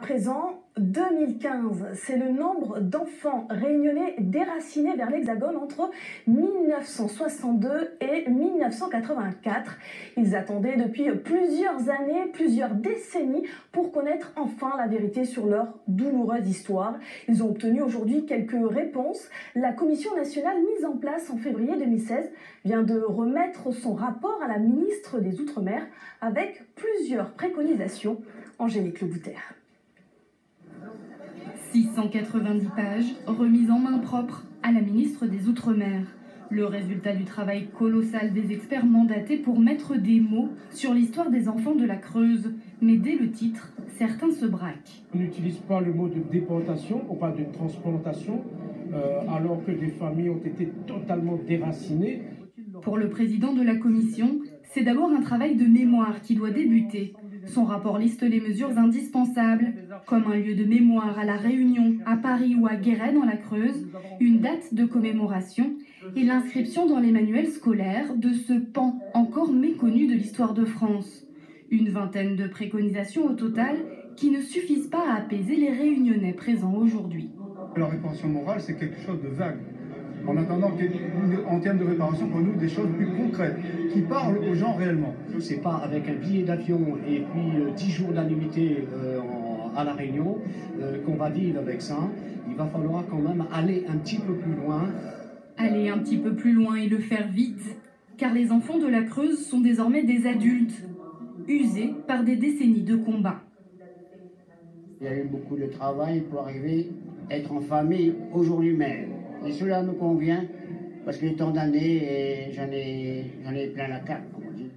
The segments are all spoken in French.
présent, 2015, c'est le nombre d'enfants réunionnais déracinés vers l'Hexagone entre 1962 et 1984. Ils attendaient depuis plusieurs années, plusieurs décennies pour connaître enfin la vérité sur leur douloureuse histoire. Ils ont obtenu aujourd'hui quelques réponses. La commission nationale mise en place en février 2016 vient de remettre son rapport à la ministre des Outre-mer avec plusieurs préconisations. Angélique Lebouter. 690 pages remises en main propre à la ministre des Outre-mer. Le résultat du travail colossal des experts mandatés pour mettre des mots sur l'histoire des enfants de la Creuse. Mais dès le titre, certains se braquent. On n'utilise pas le mot de déportation, on parle de transplantation, alors que des familles ont été totalement déracinées. Pour le président de la commission, c'est d'abord un travail de mémoire qui doit débuter. Son rapport liste les mesures indispensables, comme un lieu de mémoire à La Réunion, à Paris ou à Guéret dans la Creuse, une date de commémoration et l'inscription dans les manuels scolaires de ce pan encore méconnu de l'histoire de France. Une vingtaine de préconisations au total qui ne suffisent pas à apaiser les Réunionnais présents aujourd'hui. La réparation morale, c'est quelque chose de vague. En attendant, en termes de réparation, pour nous, des choses plus concrètes, qui parlent aux gens réellement. C'est pas avec un billet d'avion et puis 10 jours d'annuité à La Réunion qu'on va vivre avec ça. Il va falloir quand même aller un petit peu plus loin. Aller un petit peu plus loin et le faire vite, car les enfants de la Creuse sont désormais des adultes, usés par des décennies de combats. Il y a eu beaucoup de travail pour arriver à être en famille aujourd'hui même. Et cela me convient parce que tant d'années, j'en ai plein la carte, comme on dit.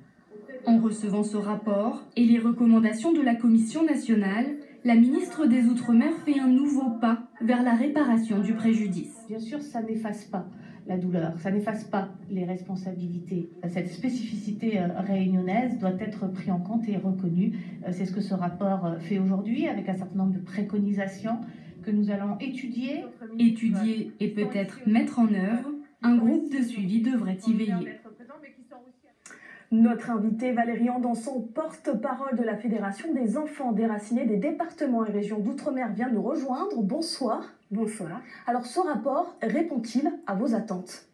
En recevant ce rapport et les recommandations de la Commission nationale, la ministre des Outre-mer fait un nouveau pas vers la réparation du préjudice. Bien sûr, ça n'efface pas la douleur, ça n'efface pas les responsabilités. Cette spécificité réunionnaise doit être prise en compte et reconnue. C'est ce que ce rapport fait aujourd'hui avec un certain nombre de préconisations que nous allons étudier. Étudier et peut-être mettre en œuvre, un groupe de suivi devrait y veiller. Notre invité Valérie Andanson, porte-parole de la Fédération des enfants déracinés des départements et régions d'outre-mer, vient nous rejoindre. Bonsoir. Bonsoir. Alors ce rapport répond-il à vos attentes ?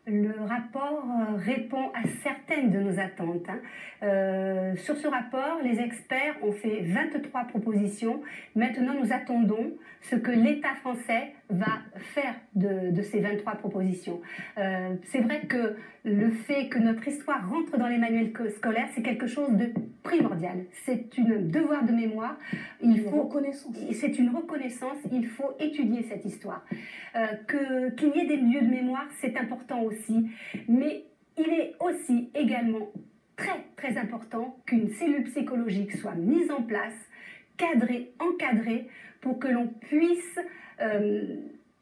Le rapport répond à certaines de nos attentes. Sur ce rapport, les experts ont fait 23 propositions. Maintenant, nous attendons ce que l'État français va faire de ces 23 propositions. C'est vrai que le fait que notre histoire rentre dans les manuels scolaires, c'est quelque chose de primordial. C'est un devoir de mémoire. C'est une reconnaissance. Il faut étudier cette histoire. Qu'il y ait des lieux de mémoire, c'est important aussi. Mais il est aussi également très, très important qu'une cellule psychologique soit mise en place, encadrée, pour que l'on puisse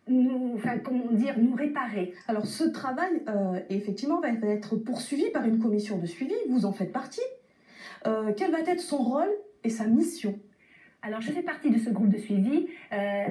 nous réparer. Alors ce travail, effectivement, va être poursuivi par une commission de suivi. Vous en faites partie. Quel va être son rôle et sa mission ? Alors, je fais partie de ce groupe de suivi.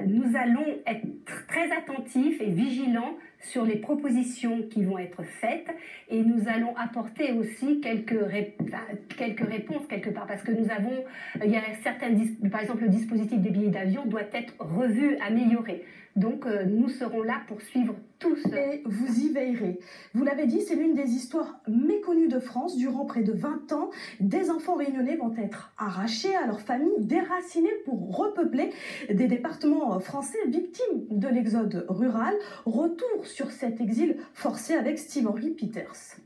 Nous allons être très attentifs et vigilants sur les propositions qui vont être faites et nous allons apporter aussi quelques réponses quelque part parce que il y a certains, par exemple, le dispositif des billets d'avion doit être revu, amélioré. Donc, nous serons là pour suivre tous. Et vous y veillerez. Vous l'avez dit, c'est l'une des histoires méconnues de France. Durant près de 20 ans, des enfants réunionnais vont être arrachés à leur famille, déracinés pour repeupler des départements français victimes de l'exode rural. Retour sur cet exil forcé avec Steve-Henri Peters.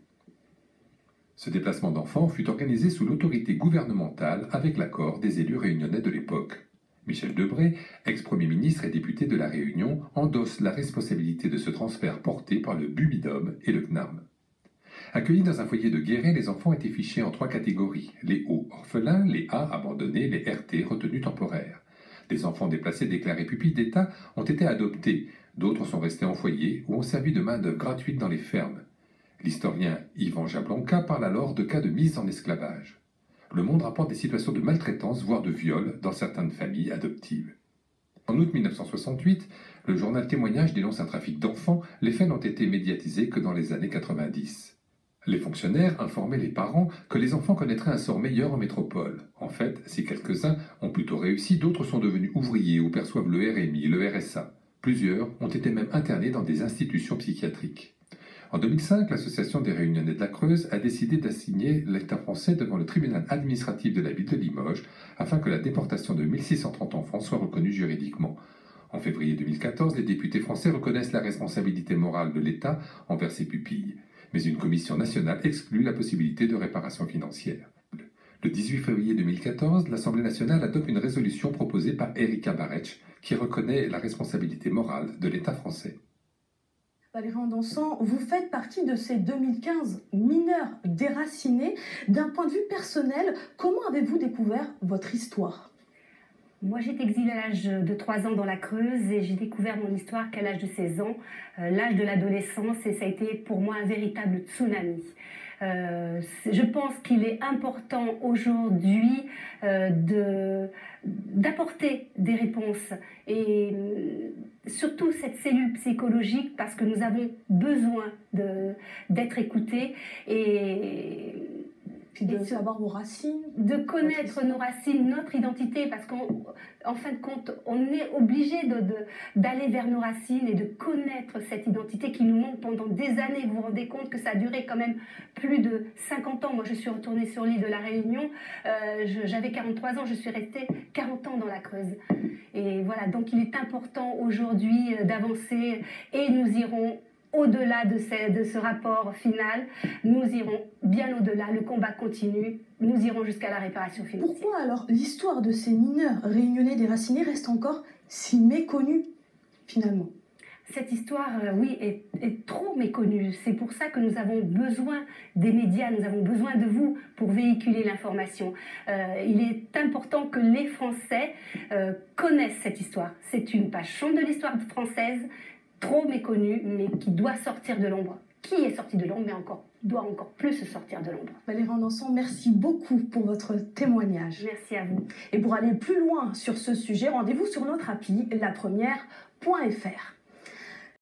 Ce déplacement d'enfants fut organisé sous l'autorité gouvernementale avec l'accord des élus réunionnais de l'époque. Michel Debré, ex-premier ministre et député de La Réunion, endosse la responsabilité de ce transfert porté par le BUMIDOM et le CNAM. Accueillis dans un foyer de Guéret, les enfants étaient fichés en 3 catégories. Les O orphelins, les A abandonnés, les RT retenus temporaires. Des enfants déplacés déclarés pupilles d'État ont été adoptés. D'autres sont restés en foyer ou ont servi de main-d'œuvre gratuite dans les fermes. L'historien Yvan Jablonka parle alors de cas de mise en esclavage. Le Monde rapporte des situations de maltraitance, voire de viol, dans certaines familles adoptives. En août 1968, le journal Témoignage dénonce un trafic d'enfants. Les faits n'ont été médiatisés que dans les années 90. Les fonctionnaires informaient les parents que les enfants connaîtraient un sort meilleur en métropole. En fait, si quelques-uns ont plutôt réussi, d'autres sont devenus ouvriers ou perçoivent le RMI, le RSA. Plusieurs ont été même internés dans des institutions psychiatriques. En 2005, l'association des Réunionnais de la Creuse a décidé d'assigner l'État français devant le tribunal administratif de la ville de Limoges afin que la déportation de 1630 enfants soit reconnue juridiquement. En février 2014, les députés français reconnaissent la responsabilité morale de l'État envers ses pupilles. Mais une commission nationale exclut la possibilité de réparation financière. Le 18 février 2014, l'Assemblée nationale adopte une résolution proposée par Erika Barretsch qui reconnaît la responsabilité morale de l'État français. Valérie Andançan, vous faites partie de ces 2015 mineurs déracinés. D'un point de vue personnel, comment avez-vous découvert votre histoire ? Moi, j'ai été exilée à l'âge de 3 ans dans la Creuse et j'ai découvert mon histoire qu'à l'âge de 16 ans, l'âge de l'adolescence, et ça a été pour moi un véritable tsunami. Je pense qu'il est important aujourd'hui d'apporter des réponses et surtout cette cellule psychologique parce que nous avons besoin d'être écoutés et de savoir vos racines, de connaître nos racines, notre identité, parce qu'en fin de compte, on est obligé d'aller vers nos racines et de connaître cette identité qui nous manque pendant des années. Vous vous rendez compte que ça a duré quand même plus de 50 ans. Moi, je suis retournée sur l'île de la Réunion, j'avais 43 ans, je suis restée 40 ans dans la Creuse. Et voilà, donc il est important aujourd'hui d'avancer et nous irons au-delà de ce rapport final, nous irons bien au-delà, le combat continue, nous irons jusqu'à la réparation financière. Pourquoi alors l'histoire de ces mineurs réunionnais déracinés reste encore si méconnue finalement ? Cette histoire, oui, est trop méconnue. C'est pour ça que nous avons besoin des médias, nous avons besoin de vous pour véhiculer l'information. Il est important que les Français connaissent cette histoire. C'est une page sombre de l'histoire française, trop méconnue, mais qui doit sortir de l'ombre. Qui est sorti de l'ombre, mais doit encore plus se sortir de l'ombre. Valérie Andançan, merci beaucoup pour votre témoignage. Merci à vous. Et pour aller plus loin sur ce sujet, rendez-vous sur notre appli lapremière.fr.